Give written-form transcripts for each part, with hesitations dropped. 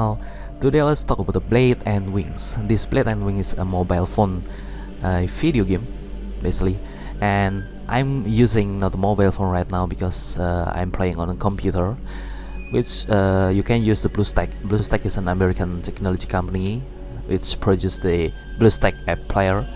Now, today let's talk about the Blade and Wings. This Blade and Wings is a mobile phone video game, basically, and I'm using not a mobile phone right now because I'm playing on a computer, which you can use the BlueStacks. BlueStacks is an American technology company which produces the BlueStacks app player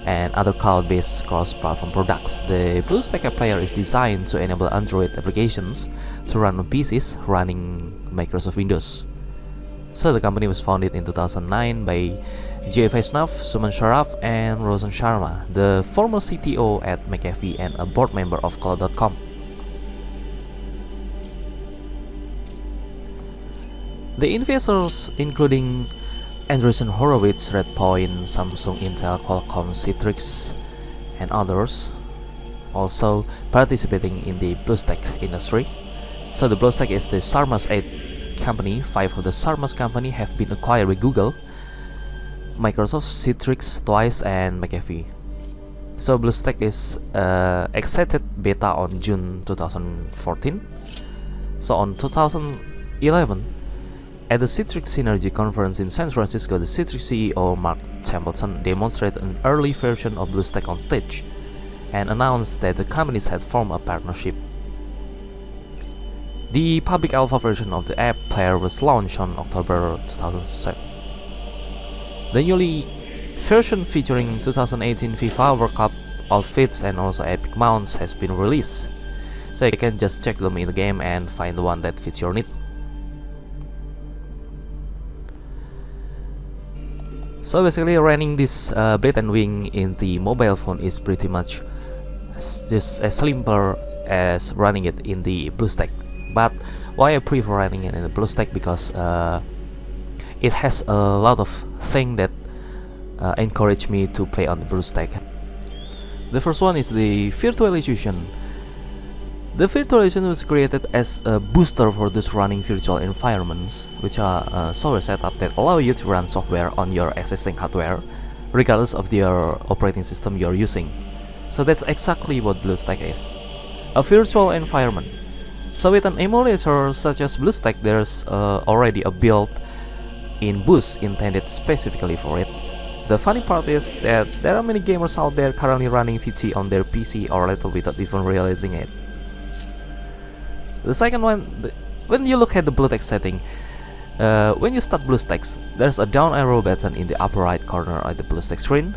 and other cloud-based cross-platform products. The BlueStacks app player is designed to enable Android applications to run on PCs running Microsoft Windows. So the company was founded in 2009 by Jay Vaishnav, Suman Sharaf, and Roshan Sharma, the former CTO at McAfee and a board member of Cloud.com. The investors, including Andreessen Horowitz, Redpoint, Samsung, Intel, Qualcomm, Citrix, and others, also participating in the BlueStacks industry. So the BlueStacks is the Sharma's 8 company. 5 of the Sharma's company have been acquired by Google, Microsoft, Citrix twice, and McAfee. So BlueStacks is exited beta on June 2014. So on 2011, at the Citrix Synergy Conference in San Francisco, the Citrix CEO Mark Templeton demonstrated an early version of BlueStacks on stage and announced that the companies had formed a partnership. The public alpha version of the app player was launched on October 2007. The newly version featuring 2018 FIFA World Cup outfits and also epic mounts has been released, so you can just check them in the game and find the one that fits your need. So basically, running this Blade and Wing in the mobile phone is pretty much just as simple as running it in the BlueStacks. But why I prefer running it in the BlueStacks? Because it has a lot of things that encourage me to play on the BlueStacks. The first one is the virtualization. The virtualization was created as a booster for those running virtual environments, which are software setup that allow you to run software on your existing hardware, regardless of the operating system you're using. So that's exactly what BlueStacks is, a virtual environment. So with an emulator such as BlueStacks, there's already a built-in boost intended specifically for it. The funny part is that there are many gamers out there currently running VT on their PC or laptop without even realizing it. The second one, when you look at the BlueStacks setting, when you start BlueStacks, there's a down arrow button in the upper right corner of the BlueStacks screen.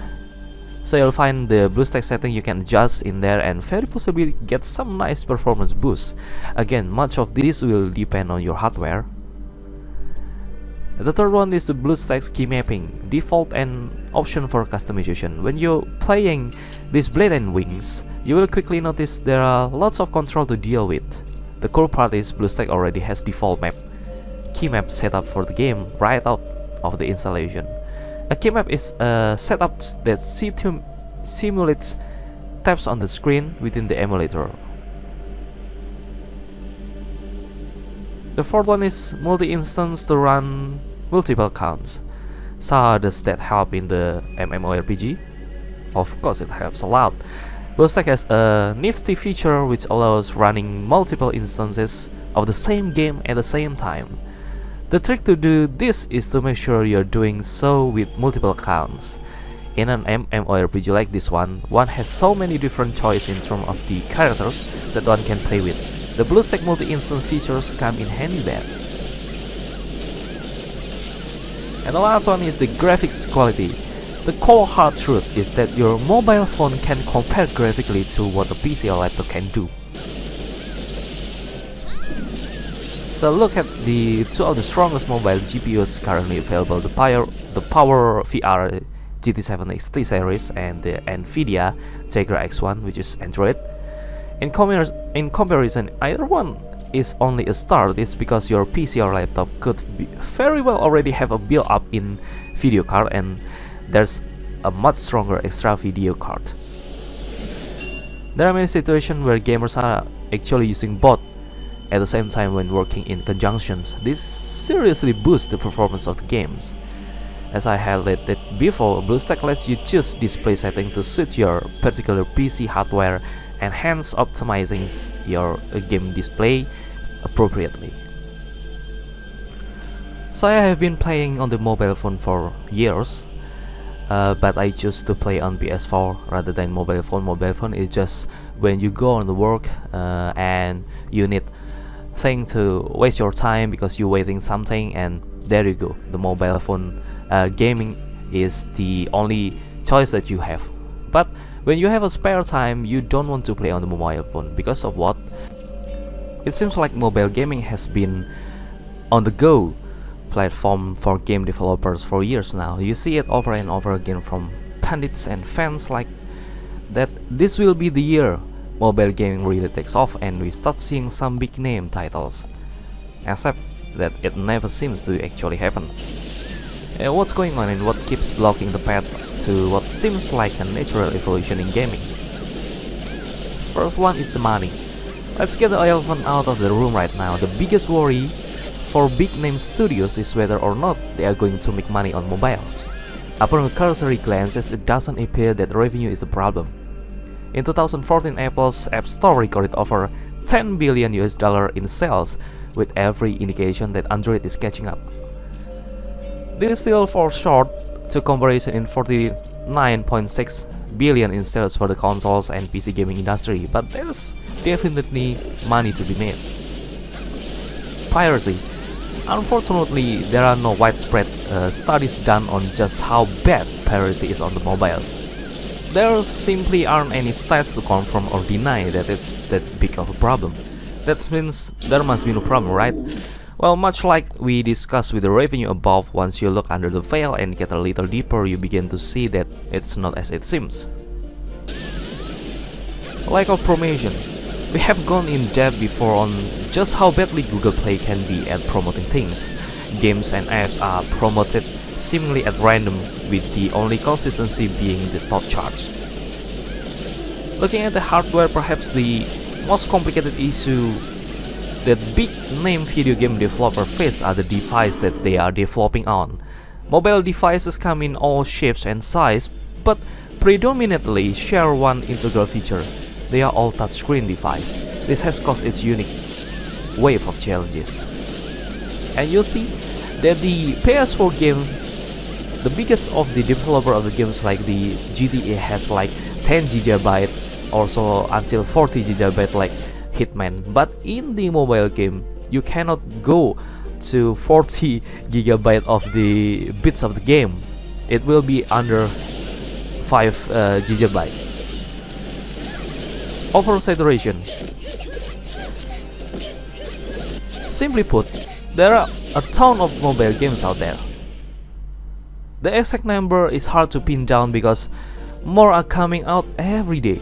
So you'll find the BlueStacks setting you can adjust in there and very possibly get some nice performance boost. Again, much of this will depend on your hardware. The third one is the BlueStacks key mapping, default and option for customization. When you're playing this Blade and Wings, you will quickly notice there are lots of control to deal with. The cool part is BlueStacks already has default key map set up for the game right out of the installation. A key map is a setup that simulates taps on the screen within the emulator. The fourth one is multi-instance to run multiple counts. So how does that help in the MMORPG? Of course it helps a lot. BlueStacks has a nifty feature which allows running multiple instances of the same game at the same time. The trick to do this is to make sure you're doing so with multiple counts. In an MMORPG like this one has so many different choices in terms of the characters that one can play with. The BlueStacks multi-instance features come in handy there. And the last one is the graphics quality. The cold hard truth is that your mobile phone can compare graphically to what a PC or laptop can do. So look at the two of the strongest mobile GPUs currently available, the Power VR GT7 XT series and the Nvidia Tegra X1, which is Android. In comparison, either one is only a start. It's because your PC or laptop could very well already have a built-up-in video card, and there's a much stronger extra video card. There are many situations where gamers are actually using both at the same time when working in conjunction. This seriously boosts the performance of the games. As I highlighted before, BlueStacks lets you choose display setting to suit your particular PC hardware and hence optimizing your game display appropriately. So I have been playing on the mobile phone for years, but I choose to play on PS4 rather than mobile phone. Mobile phone is just when you go on the work and you need thing to waste your time because you're waiting something, and there you go. The mobile phone gaming is the only choice that you have. But when you have a spare time, you don't want to play on the mobile phone because of what? It seems like mobile gaming has been on the go platform for game developers for years now. You see it over and over again from pundits and fans like that this will be the year mobile gaming really takes off and we start seeing some big name titles, except that it never seems to actually happen. What's going on and what keeps blocking the path to what seems like a natural evolution in gaming? First one is the money. Let's get the elephant out of the room right now. The biggest worry for big name studios is whether or not they are going to make money on mobile. Upon a cursory glance, it doesn't appear that revenue is a problem. In 2014, Apple's App Store recorded over $10 billion in sales, with every indication that Android is catching up. This still falls short to comparison in 49.6 billion in sales for the consoles and PC gaming industry, but there's definitely money to be made. Piracy. Unfortunately, there are no widespread studies done on just how bad piracy is on the mobile. There simply aren't any stats to confirm or deny that it's that big of a problem. That means there must be no problem, right? Well, much like we discussed with the revenue above, once you look under the veil and get a little deeper, you begin to see that it's not as it seems. Lack of promotion. We have gone in depth before on just how badly Google Play can be at promoting things. Games and apps are promoted seemingly at random, with the only consistency being the top charts. Looking at the hardware, perhaps the most complicated issue that big name video game developers face are the devices that they are developing on. Mobile devices come in all shapes and sizes, but predominantly share one integral feature. They are all touchscreen devices. This has caused its unique wave of challenges. And you see that the PS4 game, the biggest of the developer of the games like the GTA has like 10 GB, also until 40 GB like Hitman. But in the mobile game, you cannot go to 40 GB of the bits of the game. It will be under 5 GB. Oversaturation. Simply put, there are a ton of mobile games out there. The exact number is hard to pin down because more are coming out every day.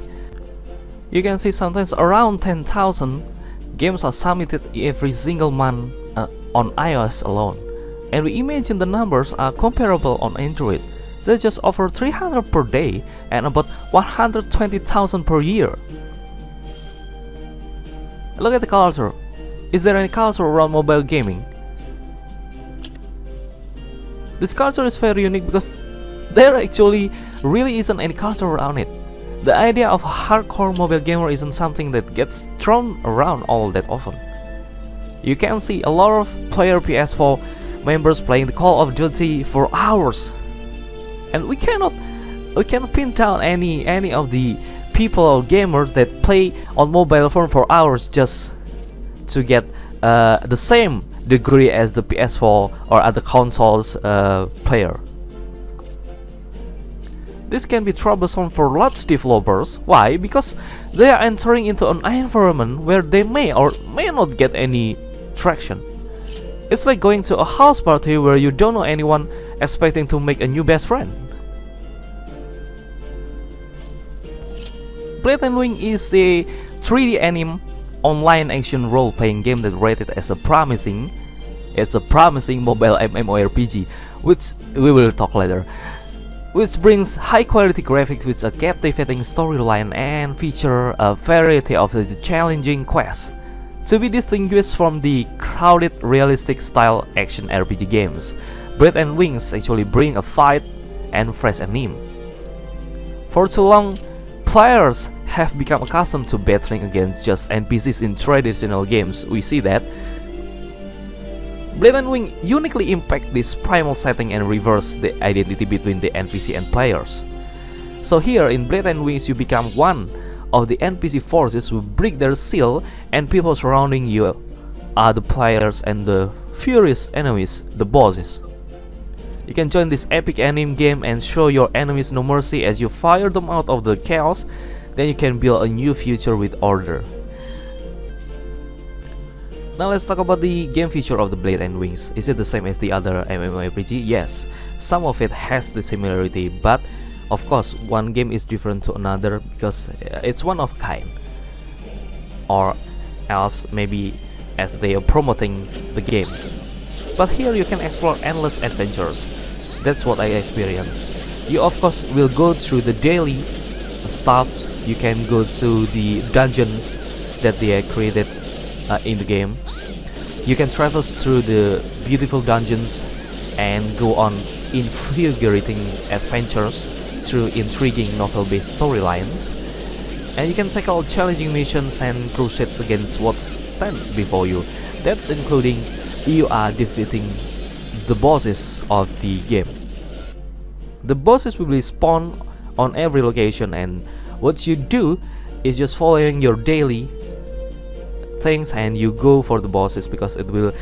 You can see sometimes around 10,000 games are submitted every single month on iOS alone. And we imagine the numbers are comparable on Android. There's just over 300 per day and about 120,000 per year. Look at the culture. Is there any culture around mobile gaming? This culture is very unique because there actually really isn't any culture around it. The idea of a hardcore mobile gamer isn't something that gets thrown around all that often. You can see a lot of player PS4 members playing the Call of Duty for hours, and we cannot pin down any of the people or gamers that play on mobile phone for hours just to get the same degree as the PS4 or other consoles player. This can be troublesome for large developers. Why? Because they are entering into an environment where they may or may not get any traction. It's like going to a house party where you don't know anyone, expecting to make a new best friend. Blade & Wing is a 3D anime online action role-playing game that rated as a promising mobile MMORPG, which we will talk later, which brings high-quality graphics with a captivating storyline and feature a variety of the challenging quests. To be distinguished from the crowded realistic-style action RPG games, Blade & Wings actually bring a fight and fresh anime. For too long, players have become accustomed to battling against just NPCs in traditional games. We see that Blade and Wing uniquely impact this primal setting and reverse the identity between the NPC and players. So here in Blade and Wings you become one of the NPC forces who break their seal, and people surrounding you are the players and the furious enemies, the bosses. You can join this epic anime game and show your enemies no mercy as you fire them out of the chaos. Then you can build a new future with order. Now let's talk about the game feature of the Blade and Wings. Is it the same as the other MMORPG? Yes, some of it has the similarity, but of course one game is different to another because it's one of a kind. Or else maybe as they are promoting the games. But here you can explore endless adventures. That's what I experienced. You of course will go through the daily stuff. You can go to the dungeons that they are created in the game. You can travel through the beautiful dungeons and go on invigorating adventures through intriguing novel-based storylines. And you can tackle challenging missions and crusades against what stands before you. That's including you are defeating the bosses of the game. The bosses will be spawned on every location, and what you do is just following your daily things and you go for the bosses because it will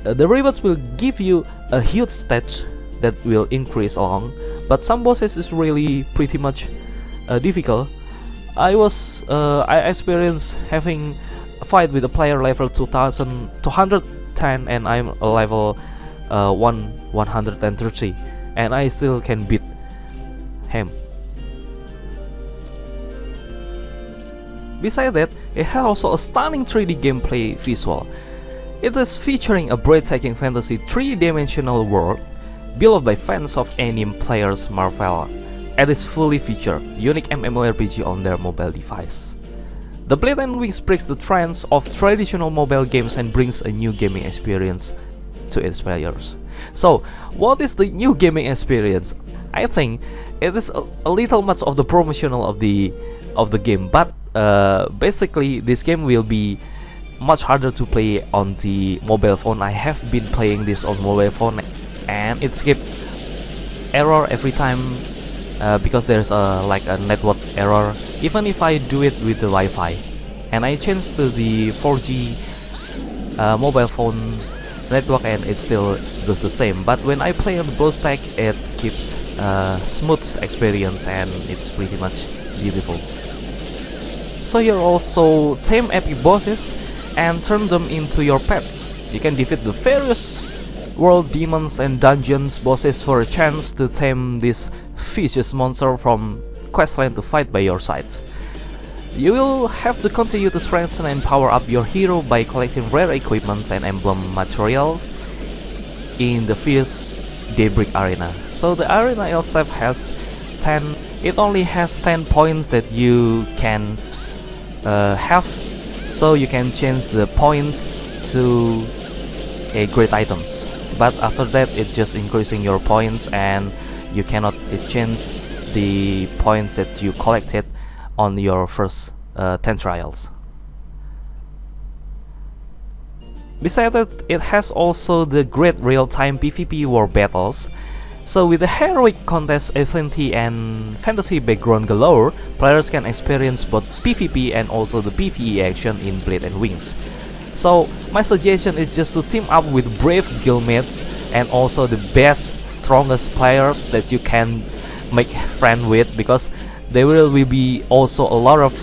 the rewards will give you a huge stats that will increase along, but some bosses is really pretty much difficult. I experienced having a fight with a player level 2210 and I'm a level 130 and I still can beat him. Besides that, it has also a stunning 3D gameplay visual. It is featuring a breathtaking fantasy 3-dimensional world beloved by fans of anime players marvel at its fully featured, unique MMORPG on their mobile device. The Blade and Wings breaks the trends of traditional mobile games and brings a new gaming experience to its players. So, what is the new gaming experience? I think it is a little much of the promotional of the game, but basically this game will be much harder to play on the mobile phone. I have been playing this on mobile phone and it skips error every time because there's like a network error even if I do it with the Wi-Fi, and I changed to the 4G mobile phone network and it still does the same. But when I play on the BlueStacks it keeps smooth experience and it's pretty much beautiful. So here also tame epic bosses and turn them into your pets. You can defeat the various world demons and dungeons bosses for a chance to tame this vicious monster from questline to fight by your side. You will have to continue to strengthen and power up your hero by collecting rare equipments and emblem materials in the fierce Daybreak Arena. So the arena itself has 10. It only has 10 points that you can have, so you can change the points to great items. But after that, it's just increasing your points, and you cannot exchange the points that you collected on your first 10 trials. Besides that, it has also the great real-time PvP war battles. So with the heroic contest affinity and fantasy background galore, players can experience both PvP and also the PvE action in Blade and Wings. So my suggestion is just to team up with brave guildmates and also the best, strongest players that you can make friend with, because there will be also a lot of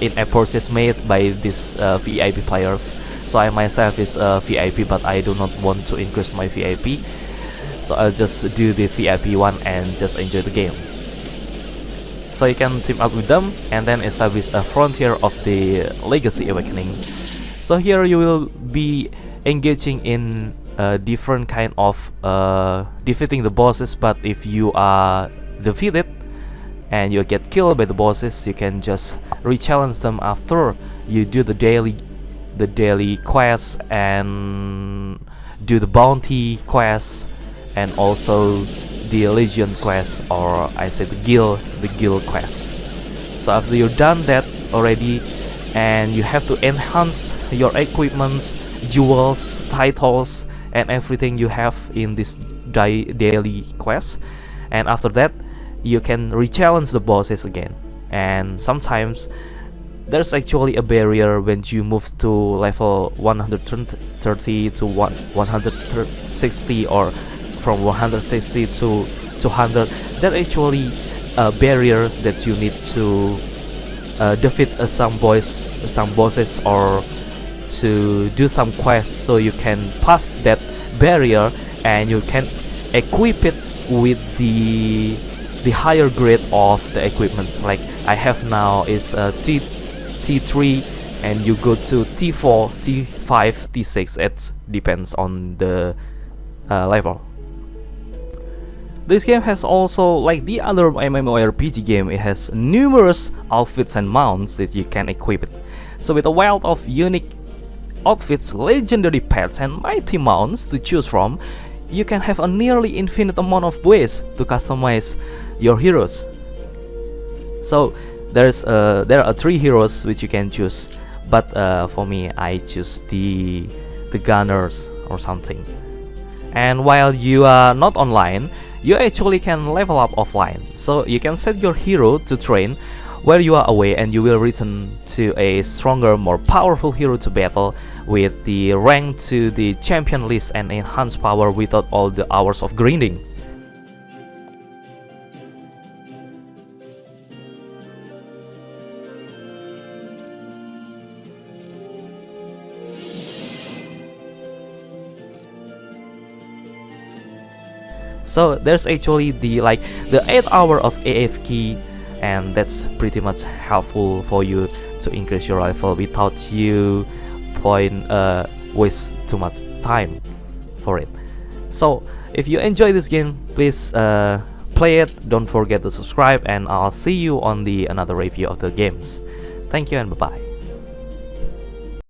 in-app purchase made by these VIP players. So I myself is a VIP, but I do not want to increase my VIP. So I'll just do the VIP one and just enjoy the game. So you can team up with them and then establish a frontier of the Legacy Awakening. So here you will be engaging in different kind of defeating the bosses, but if you are defeated and you get killed by the bosses, you can just re-challenge them after you do the daily quests and do the bounty quests and also the Legion quest, or I say the guild quest. So after you're done that already and you have to enhance your equipments, jewels, titles, and everything you have in this daily quest. And after that, you can re-challenge the bosses again. And sometimes there's actually a barrier when you move to level 130 to 160, or from 160 to 200. There's actually a barrier that you need to defeat some bosses, or to do some quests, so you can pass that barrier and you can equip it with the higher grade of the equipments. Like I have now is T3, and you go to T4, T5, T6. It depends on the level. This game has also, like the other MMORPG game, it has numerous outfits and mounts that you can equip it. So with a wealth of unique outfits, legendary pets, and mighty mounts to choose from, you can have a nearly infinite amount of ways to customize your heroes. So there are 3 heroes which you can choose, but for me, I choose the gunners or something. And while you are not online, you actually can level up offline. So you can set your hero to train where you are away, and you will return to a stronger, more powerful hero to battle with the rank to the champion list and enhanced power without all the hours of grinding. So there's actually the 8 hour of AFK, and that's pretty much helpful for you to increase your level without you waste too much time for it. So if you enjoy this game, please play it. Don't forget to subscribe, and I'll see you on the another review of the games. Thank you and bye bye.